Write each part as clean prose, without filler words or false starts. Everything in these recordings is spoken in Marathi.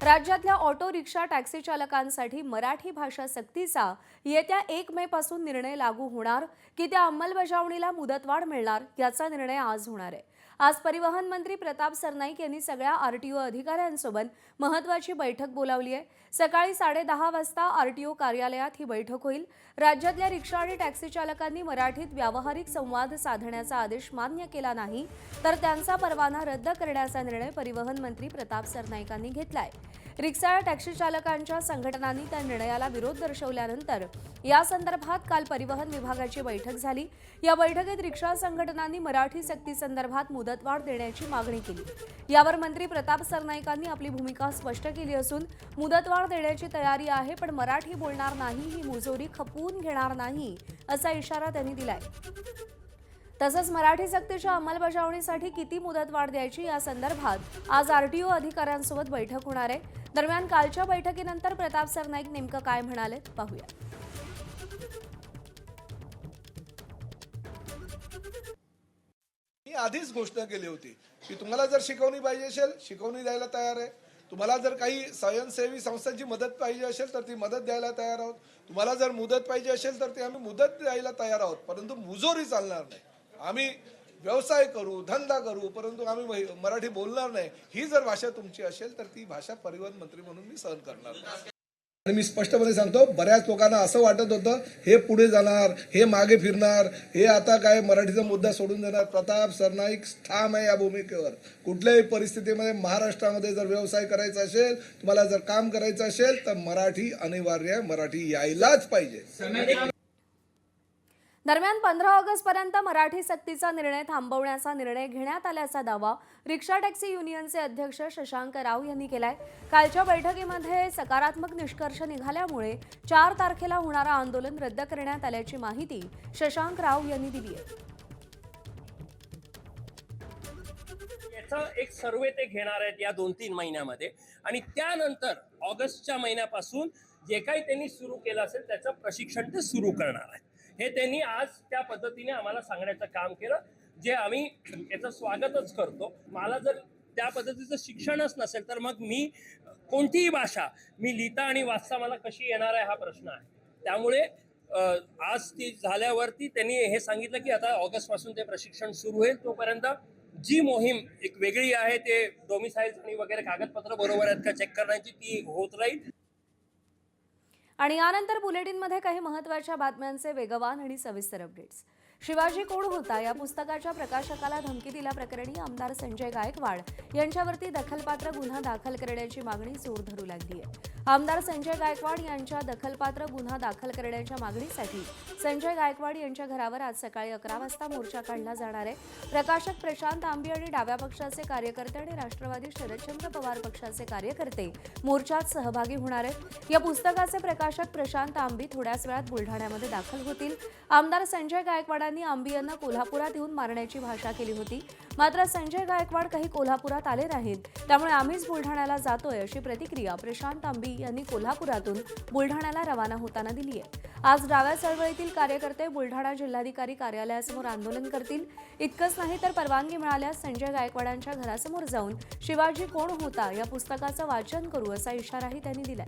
राज्यातल्या ऑटो रिक्षा टॅक्सी चालकांसाठी मराठी भाषा सक्तीचा येत्या 1 मे पासून निर्णय लागू होणार की त्या अंमलबजावणीला मुदतवाढ मिळणार याचा निर्णय आज होणार आहे। आज परिवहन मंत्री प्रताप सरनाईक यांनी सगळ्या आरटीओ अधिकाऱ्यांसोबत महत्त्वाची बैठक बोलावली आहे। सकाळी 10:30 वाजता आरटीओ कार्यालयात ही बैठक होईल। राज्यातल्या रिक्षा आणि टॅक्सी चालकांनी मराठीत व्यावहारिक संवाद साधण्याचा आदेश मान्य केला नाही तर त्यांचा परवाना रद्द करण्याचा निर्णय परिवहन मंत्री प्रताप सरनाईकांनी घेतलाय। रिक्षा टॅक्सी चालकांच्या संघटनांनी त्या निर्णयाला विरोध दर्शवल्यानंतर या संदर्भात काल परिवहन विभागाची बैठक झाली। या बैठकीत रिक्षा संघटनांनी मराठी सक्ती संदर्भात मुदतवाढ देण्याची मागणी केली। यावर मंत्री प्रताप सरनाईकांनी आपली भूमिका स्पष्ट केली असून मुदतवाढ देण्याची तयारी आहे, पण मराठी बोलणार नाही ही मुजोरी खपवून घेणार नाही असा इशारा त्यांनी दिलाय। तसंच मराठी सक्तीच्या अंमलबजावणीसाठी किती मुदतवाढ द्यायची या संदर्भात आज आरटीओ अधिकाऱ्यांसोबत बैठक होणार आहे। दरम्यान कालच्या बैठकीनंतर प्रताप सरनाईक नेमकं काय म्हणाले पाहूया। मी आधीच घोषणा केली होती की तुम्हाला जर शिकवणी पाहिजे असेल शिकवणी द्यायला तयार आहे, तुम्हाला जर काही स्वयंसेवी संस्थांची मदत पाहिजे असेल तर ती मदत द्यायला तयार आहोत, तुम्हाला जर मुदत पाहिजे असेल तर ती आम्ही मुदत द्यायला तयार आहोत, परंतु मुजोरी चालणार नाही। आम्ही व्यवसाय करू, धंदा करू, परंतु आम्ही मराठी बोलणार नाही। ही जर भाषा तुमची असेल तर ती भाषा परिवहन मंत्री म्हणून मी सहन करणार नाही। आणि मी स्पष्टपणे सांगतो, बऱ्याच लोकांना असं वाटत होतं हे पुढे जाणार, हे मागे फिरणार, हे आता काय मराठीचा मुद्दा सोडून देणार। प्रताप सरनाईक ठाम आहे या भूमिकेवर। कुठल्याही परिस्थितीमध्ये महाराष्ट्रामध्ये जर व्यवसाय करायचा असेल, तुम्हाला जर काम करायचं असेल तर मराठी अनिवार्य आहे, मराठी यायलाच पाहिजे। दरम्यान 15 ऑगस्ट पर्यंत मराठी सक्तीचा निर्णय थांबवण्याचा निर्णय घेण्यात आल्याचा दावा रिक्षा टॅक्सी युनियनचे अध्यक्ष शशांक राव यांनी केलाय। कालच्या बैठकीमध्ये सकारात्मक निष्कर्ष निघाल्यामुळे 4 तारखेला होणारा आंदोलन रद्द करण्यात आल्याची माहिती शशांक राव यांनी दिली आहे। याचा एक सर्वे ते घेणार आहेत या 2-3 महिन्यामध्ये आणि त्यानंतर ऑगस्टच्या महिन्यापासून जे काही त्यांनी सुरू केलं असेल त्याचं प्रशिक्षण ते सुरू करणार आहे। हे त्यांनी आज त्या पद्धतीने आम्हाला सांगण्याचं काम केलं, जे आम्ही याचं स्वागतच करतो। मला जर त्या पद्धतीचं शिक्षणच नसेल तर मग मी कोणतीही भाषा मी लिहिता आणि वाचता मला कशी येणार आहे हा प्रश्न आहे। त्यामुळे आज ती झाल्यावरती त्यांनी हे सांगितलं की आता ऑगस्ट पासून ते प्रशिक्षण सुरू होईल। तोपर्यंत जी मोहीम एक वेगळी आहे ते डोमिसाइल्स आणि वगैरे कागदपत्र बरोबर आहेत का चेक करण्याची ती होत राहील। आणि यानंतर बुलेटिनमध्ये काही महत्त्वाच्या बातम्यांचे वेगवान आणि सविस्तर अपडेट्स। शिवाजी कोण होता या पुस्तकाच्या प्रकाशकाला धमकी दिल्याप्रकरणी आमदार संजय गायकवाड यांच्यावरती दखलपात्र गुन्हा दाखल करण्याची मागणी जोर धरू लागली आहे। आमदार संजय गायकवाड यांच्या दखलपात्र गुन्हा दाखल करण्याच्या मागणीसाठी संजय गायकवाड यांच्या घरावर आज सकाळी 11 वाजता मोर्चा काढला जाणार आहे। प्रकाशक प्रशांत आंबी आणि डाव्या पक्षाचे कार्यकर्ते आणि राष्ट्रवादी शरदचंद्र पवार पक्षाचे कार्यकर्ते मोर्चात सहभागी होणार आहेत। या पुस्तकाचे प्रकाशक प्रशांत आंबी थोड्याच वेळात बुलढाण्यामध्ये दाखल होतील। आमदार संजय गायकवाडांनी आंबी यांना कोल्हापुरात येऊन मारण्याची भाषा केली होती, मात्र संजय गायकवाड काही कोल्हापुरात आले नाहीत, त्यामुळे आम्हीच बुलढाण्याला जातोय अशी प्रतिक्रिया प्रशांत आंबी यांनी कोल्हापुरातून बुलढाण्याला रवाना होताना दिली आहे। आज डाव्या चळवळीतील कार्यकर्ते बुलढाणा जिल्हाधिकारी कार्यालयासमोर आंदोलन करतील। इतकंच नाही तर परवानगी मिळाल्यास संजय गायकवाडांच्या घरासमोर जाऊन शिवाजी कोण होता या पुस्तकाचं वाचन करू असा इशाराही त्यांनी दिलाय।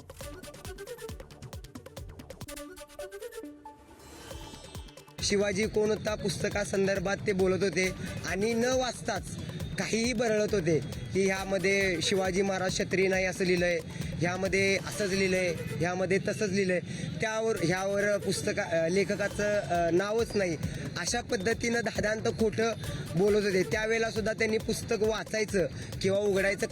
शिवाजी कोण होता पुस्तकासंदर्भात ते बोलत होते आणि न वाचताच काहीही बरळत होते की ह्यामध्ये शिवाजी महाराज क्षत्रिय नाही असं लिहिलंय, ह्यामध्ये असंच लिहिलंय, ह्यामध्ये तसंच लिहिलंय, ह्यावर लेखकाचं नावच नाही, अशा पद्धतीनं धादांत खोटं बोलत होते। त्यावेळेला सुद्धा त्यांनी पुस्तक वाचायचं किंवा उघडायचं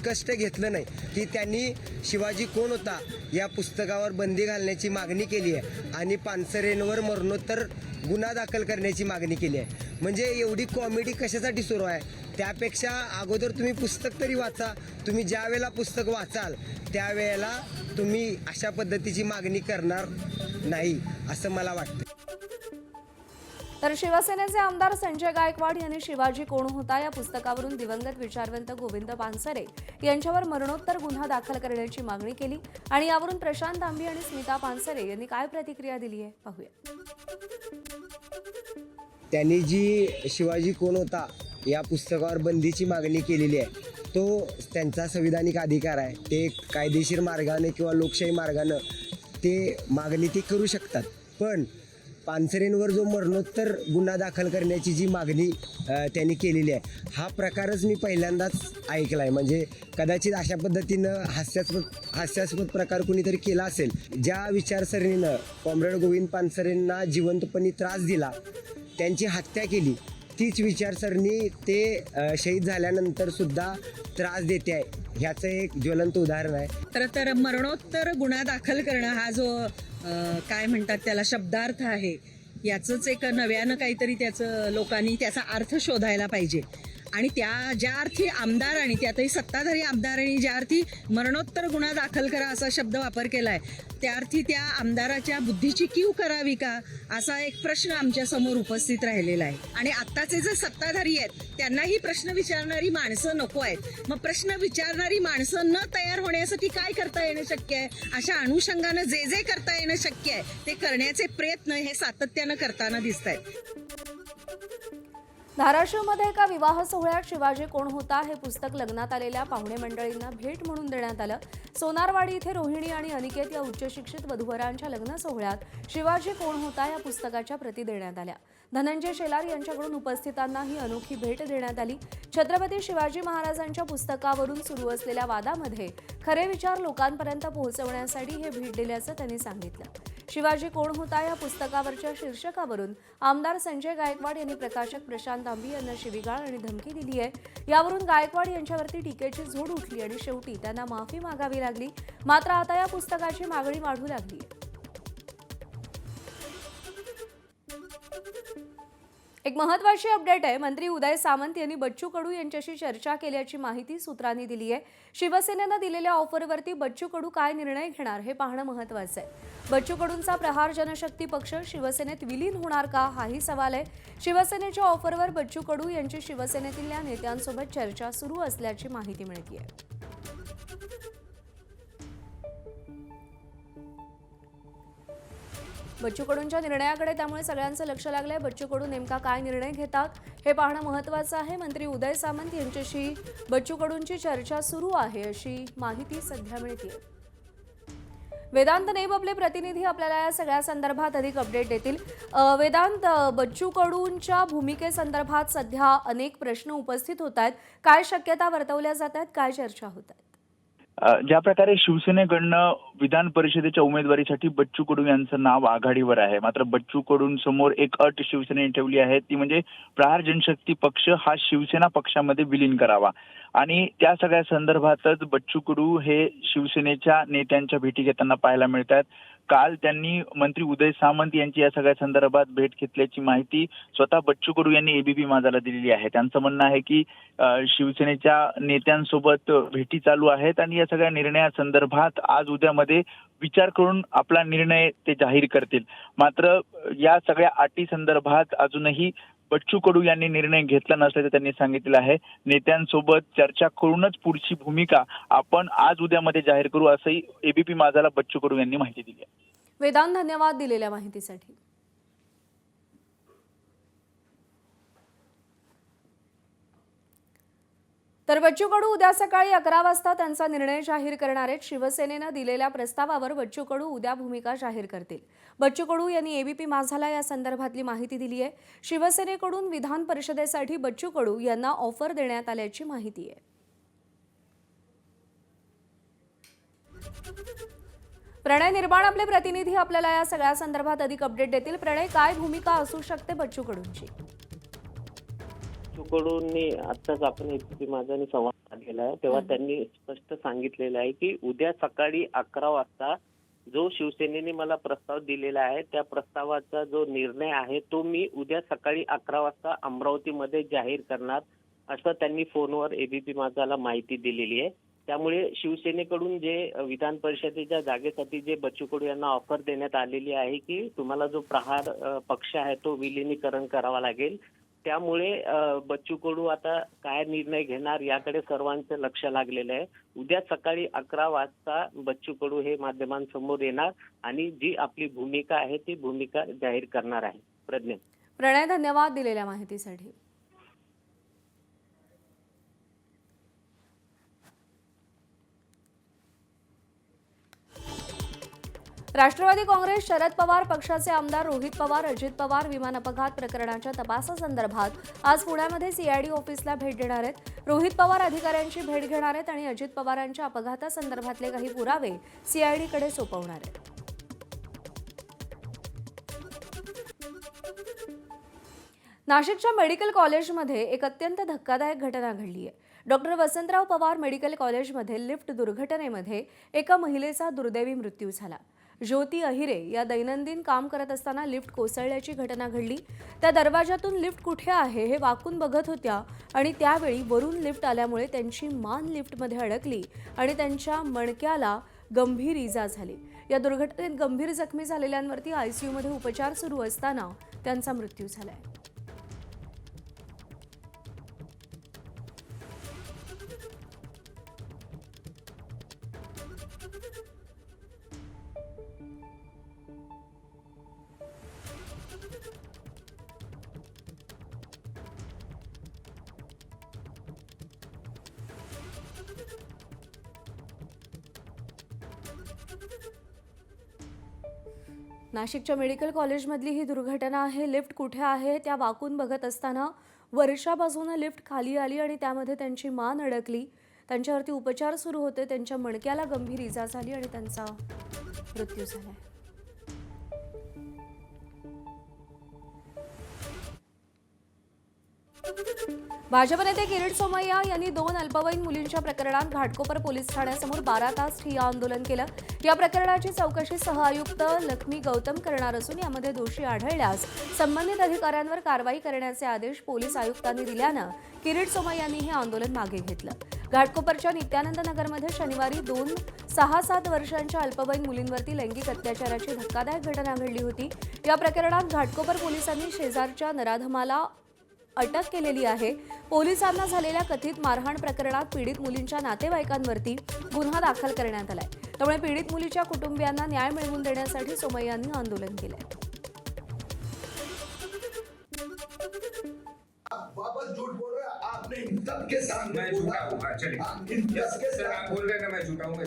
कष्ट घेतलं नाही की त्यांनी शिवाजी कोण होता या पुस्तकावर बंदी घालण्याची मागणी केली आहे आणि पानसरेंवर मरणोत्तर गुन्हा दाखल करण्याची मागणी केली आहे। म्हणजे एवढी कॉमेडी कशासाठी सुरू आहे? त्यापेक्षा अगोदर तुम्ही पुस्तक तरी वाचा। तुम्ही ज्या वेळेला पुस्तक वाचाल त्यावेळेला तुम्ही अशा पद्धतीची मागणी करणार नाही असं मला वाटतं। तर शिवसेनेचे आमदार संजय गायकवाड यांनी शिवाजी कोण होता या पुस्तकावरून दिवंगत विचारवंत गोविंद पानसरे यांच्यावर मरणोत्तर गुन्हा दाखल करण्याची मागणी केली आणि यावरून प्रशांत आंबी आणि स्मिता पानसरे यांनी काय प्रतिक्रिया दिली आहे पाहूया। त्यांनी जी शिवाजी कोण होता या पुस्तकावर बंदीची मागणी केलेली आहे तो त्यांचा संविधानिक अधिकार आहे. ते कायदेशीर मार्गाने किंवा लोकशाही मार्गानं ते मागणी ती करू शकतात. पण पानसरेंवर जो मरणोत्तर गुन्हा दाखल करण्याची जी मागणी त्यांनी केलेली आहे, हा प्रकारच मी पहिल्यांदाच ऐकला आहे. म्हणजे कदाचित अशा पद्धतीनं हास्यास्पद प्रकार कुणीतरी केला असेल. ज्या विचारसरणीनं कॉम्रेड गोविंद पानसरेंना जिवंतपणी त्रास दिला, त्यांची हत्या केली, तीच विचारसरणी ते शहीद झाल्यानंतर सुद्धा त्रास देते आहे. ह्याचं एक ज्वलंत उदाहरण आहे. तर मरणोत्तर गुन्हा दाखल करणं हा जो काय म्हणतात त्याला शब्दार्थ आहे, याचंच एक नव्यानं काहीतरी त्याचं लोकांनी त्याचा अर्थ शोधायला पाहिजे. आणि त्या ज्या अर्थी आमदारांनी, त्यातही सत्ताधारी आमदारांनी ज्या अर्थी मरणोत्तर गुन्हा दाखल करा असा शब्द वापर केलाय, त्या अर्थी त्या आमदाराच्या बुद्धीची कीव करावी का असा एक प्रश्न आमच्या समोर उपस्थित राहिलेला आहे. आणि आत्ताचे जे सत्ताधारी आहेत त्यांनाही प्रश्न विचारणारी माणसं नको आहेत. मग प्रश्न विचारणारी माणसं न तयार होण्यासाठी काय करता येणं शक्य आहे? अशा अनुषंगानं जे जे करता येणं शक्य आहे ते करण्याचे प्रयत्न हे सातत्यानं करताना दिसत आहेत. धाराशिवमध्ये एका विवाह सोहळ्यात शिवाजी कोण होता हे पुस्तक लग्नात आलेल्या पाहुणे मंडळींना भेट म्हणून देण्यात आलं. सोनारवाडी इथे रोहिणी आणि अनिकेत या उच्चशिक्षित वधूवरांच्या लग्न सोहळ्यात शिवाजी कोण होता या पुस्तकाच्या प्रती देण्यात आल्या. धनंजय शेलार यांच्याकडून उपस्थितांना ही अनोखी भेट देण्यात आली. छत्रपती शिवाजी महाराजांच्या पुस्तकावरून सुरू असलेल्या वादामध्ये खरे विचार लोकांपर्यंत पोहोचवण्यासाठी हे भेट दिल्याचं त्यांनी सांगितलं. शिवाजी कोण होता या पुस्तकावरच्या शीर्षकावरून आमदार संजय गायकवाड यांनी प्रकाशक प्रशांत आंबी यांना शिवीगाळ आणि धमकी दिली आहे. यावरून गायकवाड यांच्यावरती टीकेची झोड उठली आणि शेवटी त्यांना माफी मागावी लागली. मात्र आता या पुस्तकाची मागणी वाढू लागली. एक महत्त्वाची अपडेट आहे. मंत्री उदय सामंत यांनी बच्चू कडू यांच्याशी चर्चा केल्याची माहिती सूत्रांनी दिली आहे. शिवसेनेनं दिलेल्या ऑफरवरती बच्चू कडू काय निर्णय घेणार हे पाहणं महत्त्वाचं आहे. बच्चू कडूंचा प्रहार जनशक्ती पक्ष शिवसेनेत विलीन होणार का हाही सवाल आहे. शिवसेनेच्या ऑफरवर बच्चू कडू यांची शिवसेनेतील नेत्यांसोबत चर्चा सुरू असल्याची माहिती मिळते आहे. बच्चू कडूंच्या निर्णयाकडे त्यामुळे सगळ्यांचं लक्ष लागलंय. बच्चू कडू नेमका काय निर्णय घेतात हे पाहणं महत्त्वाचं आहे. मंत्री उदय सामंत यांच्याशी बच्चू कडूंची चर्चा सुरू आहे अशी माहिती सध्या मिळते. वेदांत नेब आपले प्रतिनिधी आपल्याला या सगळ्या संदर्भात अधिक अपडेट देतील. वेदांत, बच्चू कडूंच्या भूमिकेसंदर्भात सध्या अनेक प्रश्न उपस्थित होत आहेत. काय शक्यता वर्तवल्या जात आहेत, काय चर्चा होत आहेत? ज्या प्रकारे शिवसेनेकडनं विधान परिषदेच्या उमेदवारीसाठी बच्चू कडू यांचं नाव आघाडीवर आहे, मात्र बच्चू कडूंसमोर एक अट शिवसेनेने ठेवली आहे, ती म्हणजे प्रहार जनशक्ती पक्ष हा शिवसेना पक्षामध्ये विलीन करावा. आणि त्या सगळ्या संदर्भातच बच्चू कडू हे शिवसेनेच्या नेत्यांच्या भेटी घेताना पाहायला मिळतात. काल त्यांनी मंत्री उदय सामंत यांची या सगळ्या संदर्भात भेट घेतल्याची माहिती स्वतः बच्चू कडू यांनी एबीपी माझाला दिलेली आहे. त्यांचं म्हणणं आहे की शिवसेनेच्या नेत्यांसोबत भेटी चालू आहेत आणि या सगळ्या निर्णयासंदर्भात आज उद्यामध्ये विचार करून आपला निर्णय ते जाहीर करतील. मात्र या सगळ्या अटी संदर्भात अजूनही बच्चू कडू यांनी निर्णय घेतला नसल्याचं त्यांनी सांगितलं आहे. नेत्यांसोबत चर्चा करूनच पुढची भूमिका आपण आज उद्यामध्ये जाहीर करू असंही एबीपी माझाला बच्चू कडू यांनी माहिती दिली आहे. वेदांत, धन्यवाद दिलेल्या माहितीसाठी. तर बच्चू कडू उद्या सकाळी 11 वाजता त्यांचा निर्णय जाहीर करणार आहेत. शिवसेनेनं दिलेल्या प्रस्तावावर बच्चू कडू उद्या भूमिका जाहीर करतील. बच्चू कडू यांनी एबीपी माझाला या संदर्भातली माहिती दिली आहे. शिवसेनेकडून विधान परिषदेसाठी बच्चू कडू यांना ऑफर देण्यात आल्याची माहिती आहे. प्रणय निर्माण आपले प्रतिनिधी आपल्याला या सगळ्या संदर्भात अधिक अपडेट देतील. प्रणय, काय भूमिका असू शकते बच्चू कडूंची? कडूंनी आत्ताच आपण एबीपी माझाने संवाद साधलेला आहे, तेव्हा त्यांनी स्पष्ट सांगितलेलं आहे की उद्या सकाळी 11 वाजता जो शिवसेनेने मला प्रस्ताव दिलेला आहे त्या प्रस्तावाचा जो निर्णय आहे तो मी उद्या सकाळी 11 वाजता अमरावतीमध्ये जाहीर करणार असं त्यांनी फोनवर एबीपी माझाला माहिती दिलेली आहे. त्यामुळे शिवसेनेकडून जे विधान परिषदेच्या जागेसाठी जे बच्चू कडू यांना ऑफर देण्यात आलेली आहे की तुम्हाला जो प्रहार पक्ष आहे तो विलिनीकरण करावा लागेल. त्यामुळे बच्चू कडू आता काय निर्णय घेणार याकडे सर्वांचं लक्ष लागलेलं आहे. उद्या सकाळी 11 वाजता बच्चू कडू हे माध्यमांसमोर येणार आणि जी आपली भूमिका आहे ती भूमिका जाहीर करणार आहे. प्रणय, धन्यवाद दिलेल्या माहितीसाठी. राष्ट्रवादी काँग्रेस शरद पवार पक्षाचे आमदार रोहित पवार अजित पवार विमान अपघात प्रकरणाच्या तपासासंदर्भात आज पुण्यामध्ये सीआयडी ऑफिसला भेट देणार आहेत. रोहित पवार अधिकाऱ्यांची भेट घेणार आहेत आणि अजित पवारांच्या अपघातासंदर्भातले काही पुरावे सीआयडीकडे सोपवणार आहेत. नाशिकच्या मेडिकल कॉलेजमध्ये एक अत्यंत धक्कादायक घटना घडली आहे. डॉक्टर वसंतराव पवार मेडिकल कॉलेजमध्ये लिफ्ट दुर्घटनेमध्ये एका महिलेचा दुर्दैवी मृत्यू झाला. ज्योती अहिरे या दैनंदिन काम करत असताना लिफ्ट कोसळल्याची घटना घडली. त्या दरवाजातून लिफ्ट कुठे आहे हे वाकून बघत होत्या आणि त्यावेळी वरून लिफ्ट आल्यामुळे त्यांची मान लिफ्टमध्ये अडकली आणि त्यांच्या मणक्याला गंभीर इजा झाली. या दुर्घटनेत गंभीर जखमी झालेल्यांवरती आयसीयूमध्ये उपचार सुरू असताना त्यांचा मृत्यू झालाय. नाशिकच्या मेडिकल कॉलेजमधली ही दुर्घटना आहे. लिफ्ट कुठे आहे त्या वाकून बघत असताना वर्षापासून लिफ्ट खाली आली आणि त्यामध्ये त्यांची मान अडकली. त्यांच्यावरती उपचार सुरू होते. त्यांच्या मणक्याला गंभीर इजा झाली आणि त्यांचा मृत्यू झाला. भाजप नेते किरीट सोमय्या यांनी 2 अल्पवयीन मुलींच्या प्रकरणात घाटकोपर पोलीस ठाण्यासमोर 12 तास ठिय्या आंदोलन केलं. या प्रकरणाची चौकशी सहआयुक्त लक्ष्मी गौतम करणार असून यामध्ये दोषी आढळल्यास संबंधित अधिकाऱ्यांवर कारवाई करण्याचे आदेश पोलीस आयुक्तांनी दिल्यानं किरीट सोमय्यांनी हे आंदोलन मागे घेतलं. घाटकोपरच्या नित्यानंद नगरमध्ये शनिवारी 2 6-7 वर्षांच्या अल्पवयीन मुलींवरती लैंगिक अत्याचाराची धक्कादायक घटना घडली होती. या प्रकरणात घाटकोपर पोलिसांनी शेजारच्या नराधमाला अटक केलेली आहे. पोलिसांना झालेल्या कथित मारहाण प्रकरणात पीडित मुलींच्या नातेवाईकांवरती गुन्हा दाखल करण्यात आलाय. त्यामुळे पीडित मुलीच्या कुटुंबियांना न्याय मिळवून देण्यासाठी सोमय्यांनी आंदोलन केलंय. वापस झूठ बोल रहे हैं आपने इन सबके सामने मैं झूठा हूँ. हाँ, चलिए सर आप बोल रहे हैं ना मैं झूठा हूँ. मैं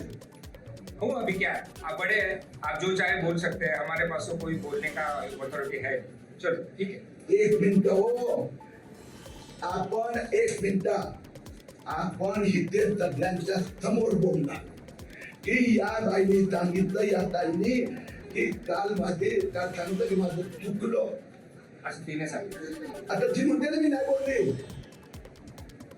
हूँ अभी क्या आप बड़े हैं, आप जो चाहे बोल सकते हैं. हमारे पास तो कोई बोलने का अथॉरिटी है. चलो ठीक है. एक मिनिट हो आपण एक मिनिट आपण इथे सगळ्यांच्या समोर बोलणार की या बाईने सांगितलं या ताईने की काल सांगितलं की माझं चुकलं असं तिने सांगितलं. आता ती म्हणते ना मी नाही बोलते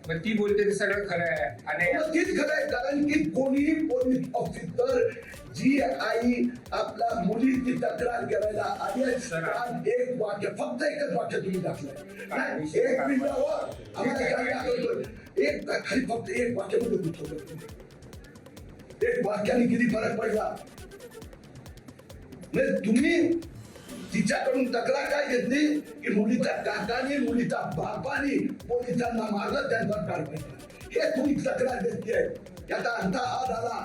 मग ती बोलते ते सगळं खरं आहे. आणि मग तीच खरं आहे कारण की कोणीही पोलीस ऑफिसर जी आई आपल्या मुलीची तक्रार करायला आली आहे एक वाक्य फक्त एकच वाक्य तुम्ही दाखलंय. एक मिनिटावर आम्हाला काय दाखवतोय एक खाली फक्त एक वाक्य मध्ये गुंतवलं. एक वाक्याने किती फरक पडला. तुम्ही तिच्याकडून तक्रार काय घेतली की मुलीच्या काकाने मुलीच्या बापाने पोलिसांना मारलं त्यांचा कारवाई केला. हे तुम्ही तक्रार घेतली आहे. याचा अर्थ हा झाला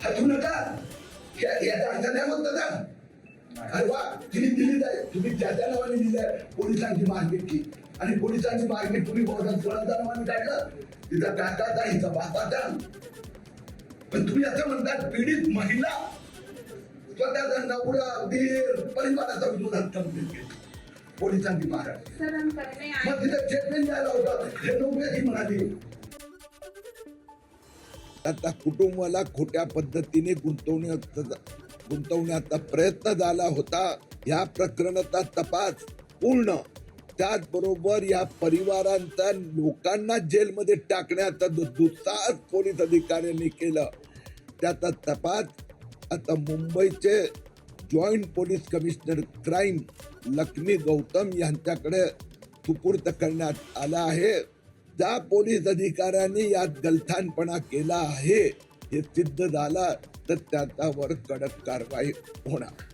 हसू नका. याचा अर्थ नाही म्हणतो का अरे वा तिने दिली आहे तुम्ही त्या नावाने दिली आहे पोलिसांची मारपीट की आणि पोलिसांची मारपीट तुम्ही कोणाच्या नावाने काढलं तिचा काकाचा हिचा बापाचा. पण तुम्ही असं म्हणतात पीडित महिला स्वतःचा नवरा दीर परिवाराचा विरोधात कंप्लेंट केली पोलिसांची मारहाण. मग तिथं स्टेटमेंट द्यायला होतं हे नोकरी म्हणाली. आता कुटुंबाला खोट्या पद्धतीने गुंतवण्याचा प्रयत्न झाला होता. या प्रकरणाचा तपास पूर्ण त्याचबरोबर या परिवारांचा लोकांना जेलमध्ये टाकण्याचा जो दुस्साहस पोलीस अधिकाऱ्यांनी केलं त्याचा तपास आता मुंबईचे joint police commissioner crime Lakshmi Gautam यांच्याकडे सुपूर्द करण्यात आला आहे. ज्या पोलीस अधिकाऱ्यांनी यात गलथानपणा केला आहे हे सिद्ध झाला तर त्याच्यावर कडक कारवाई होणार.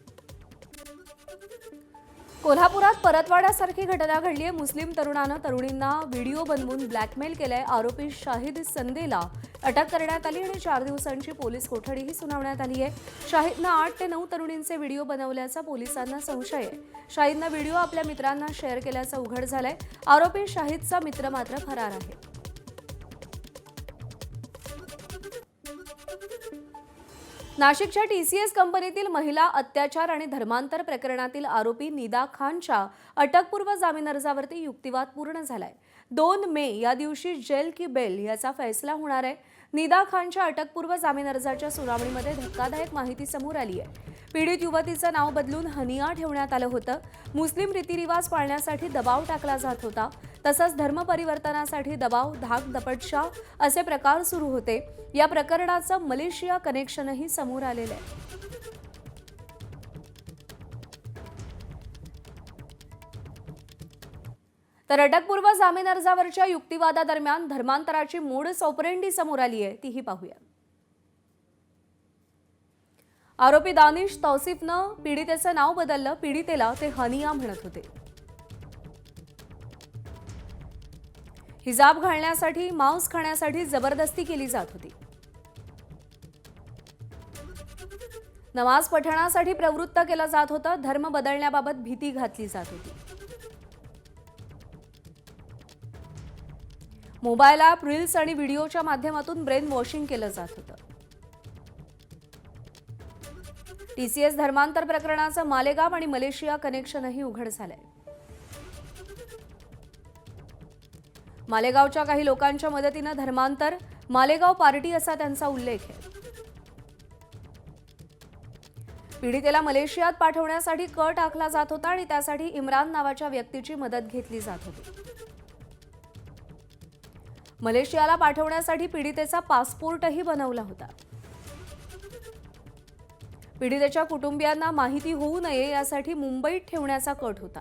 कोल्हापुरात परतवाड्यासारखी घटना घडली आहे. मुस्लिम तरुणानं तरुणींना व्हिडिओ बनवून ब्लॅकमेल केलंय. आरोपी शाहिद संदेला अटक करण्यात आली आणि 4 दिवसांची पोलीस कोठडीही सुनावण्यात आली आहे. शाहिदनं 8 ते 9 तरुणींचे व्हिडिओ बनवल्याचा पोलिसांना संशय आहे. शाहिदनं व्हिडिओ आपल्या मित्रांना शेअर केल्याचं उघड झालंय. आरोपी शाहिदचा मित्र मात्र फरार आहे. नाशिकच्या TCS कंपनीतील महिला अत्याचार आणि धर्मांतर प्रकरणातील आरोपी निदा खानच्या अटकपूर्व जामीन अर्जावरती युक्तिवाद पूर्ण झालाय. 2 मे या दिवशी जेल की बेल याचा फैसला होणार आहे. निदा खानच्या अटकपूर्व जामीन अर्जाच्या सुनावणीमध्ये धक्कादायक माहिती समोर आली आहे. पीडित युवतीचं नाव बदलून हनिया ठेवण्यात आलं होतं. मुस्लिम रीतिरिवाज पाळण्यासाठी दबाव टाकला जात होता. तसंच धर्म परिवर्तनासाठी दबाव, धाक-दपटशा असे प्रकार सुरू होते. या प्रकरणाचं मलेशिया कनेक्शनही समोर आलेलं आहे. तर अटकपूर्व जामीन अर्जावरच्या युक्तिवादादरम्यान धर्मांतराची मोडस ऑपरेंडी समोर आली आहे, तीही पाहूया. आरोपी दानिश तौसिफनं पीडितेचं नाव बदललं. पीडितेला ते हनिया म्हणत होते. हिजाब घालण्यासाठी, मांस खाण्यासाठी जबरदस्ती केली जात होती. नमाज पठणासाठी प्रवृत्त केलं जात होतं. धर्म बदलण्याबाबत भीती घातली जात होती. मोबाईल ॲप, रील्स आणि व्हिडिओच्या माध्यमातून ब्रेन वॉशिंग केलं जात होतं. TCS धर्मांतर प्रकरणाचं मालेगाव आणि मलेशिया कनेक्शनही उघड झालंय. मालेगावच्या काही लोकांच्या मदतीनं धर्मांतर, मालेगाव पार्टी असा त्यांचा उल्लेख आहे. पीडितेला मलेशियात पाठवण्यासाठी कळ टाकला जात होता आणि त्यासाठी इम्रान नावाच्या व्यक्तीची मदत घेतली जात होती. मलेशियाला पाठवण्यासाठी पीडितेचा पासपोर्टही बनवला होता. पीडितेच्या कुटुंबियांना माहिती होऊ नये यासाठी मुंबईत ठेवण्याचा कट होता.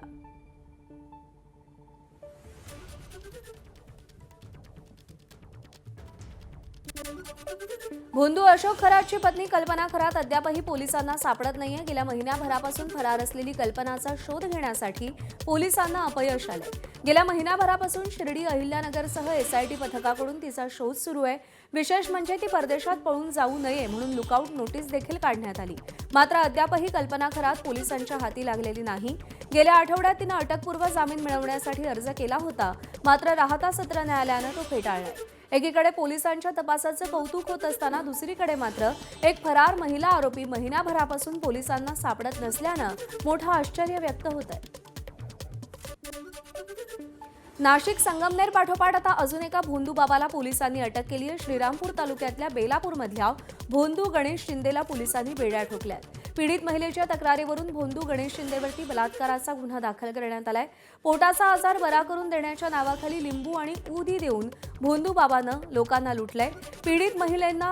भोंदू अशोक खरातची पत्नी कल्पना खरात अद्यापही पोलिसांना सापडत नाहीये. गेल्या महिन्याभरापासून फरार असलेली कल्पनाचा शोध घेण्यासाठी पोलिसांना अपयश आलंय. गेल्या महिन्याभरापासून शिर्डी, अहिल्यानगरसह SIT पथकाकडून तिचा शोध सुरू आहे. विशेष म्हणजे ती परदेशात पळून जाऊ नये म्हणून लुकआउट नोटीस देखील काढण्यात आली. मात्र अद्यापही कल्पना खरात पोलिसांच्या हाती लागलेली नाही. गेल्या आठवड्यात तिनं अटकपूर्व जामीन मिळवण्यासाठी अर्ज केला होता. मात्र राहता सत्र न्यायालयानं तो फेटाळलाय. एकीकडे पोलिसांच्या तपासाचं कौतुक होत असताना दुसरीकडे मात्र एक फरार महिला आरोपी महिनाभरापासून पोलिसांना सापडत नसल्यानं मोठं आश्चर्य व्यक्त होत आहे. नाशिक संगमनेर पाठोपाठ आता अजून एका भोंदू बाबाला पोलिसांनी अटक केली आहे. श्रीरामपूर तालुक्यातल्या बेलापूरमधल्या भोंदू गणेश शिंदेला पोलिसांनी बेड्या ठोकल्यात. पीडित महिलेच्या तक्रारीवरून भोंदू गणेश शिंदेवरती बलात्काराचा गुन्हा दाखल करण्यात आलाय. पोटाचा आजार बरा करून देण्याच्या नावाखाली लिंबू आणि उदी देऊन भोंदू बाबानं लोकांना लुटलंय. पीडित महिलेंना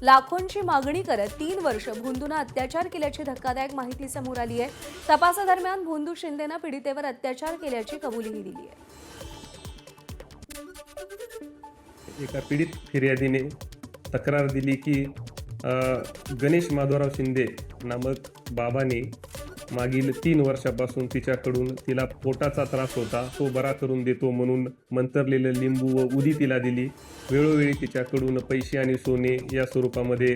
लाखोंची मागणी करत 3 वर्ष भोंदूनं अत्याचार केल्याची धक्कादायक माहिती समोर आली आहे. तपासादरम्यान भोंदू शिंदेनं पीडितेवर अत्याचार केल्याची कबुलीही दिली आहे. एका पीडित फिर्यादीने तक्रार दिली की गणेश माधवराव शिंदे नामक बाबाने मागील 3 वर्षापासून तिच्याकडून तिला पोटाचा त्रास होता, तो बरा करून देतो म्हणून मंतरलेलं लिंबू व उदी तिला दिली. वेळोवेळी तिच्याकडून पैसे आणि सोने या स्वरूपामध्ये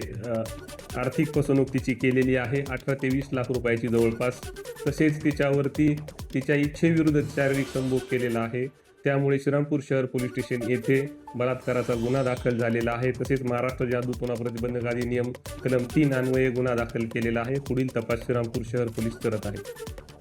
आर्थिक फसवणूक तिची केलेली आहे. 18 ते 20 लाख रुपयाची जवळपास. तसेच तिच्यावरती तिच्या इच्छेविरुद्ध शारीरिक संभोग केलेला आहे. त्यामुळे श्रीरामपूर शहर पोलीस स्टेशन येथे बलात्काराचा गुन्हा दाखल झालेला आहे. तसेच महाराष्ट्र जादूटोणा प्रतिबंधक अधिनियम कलम 3 अन्वये गुन्हा दाखल केलेला आहे. पुढील तपास श्रीरामपूर शहर पोलीस करत आहेत.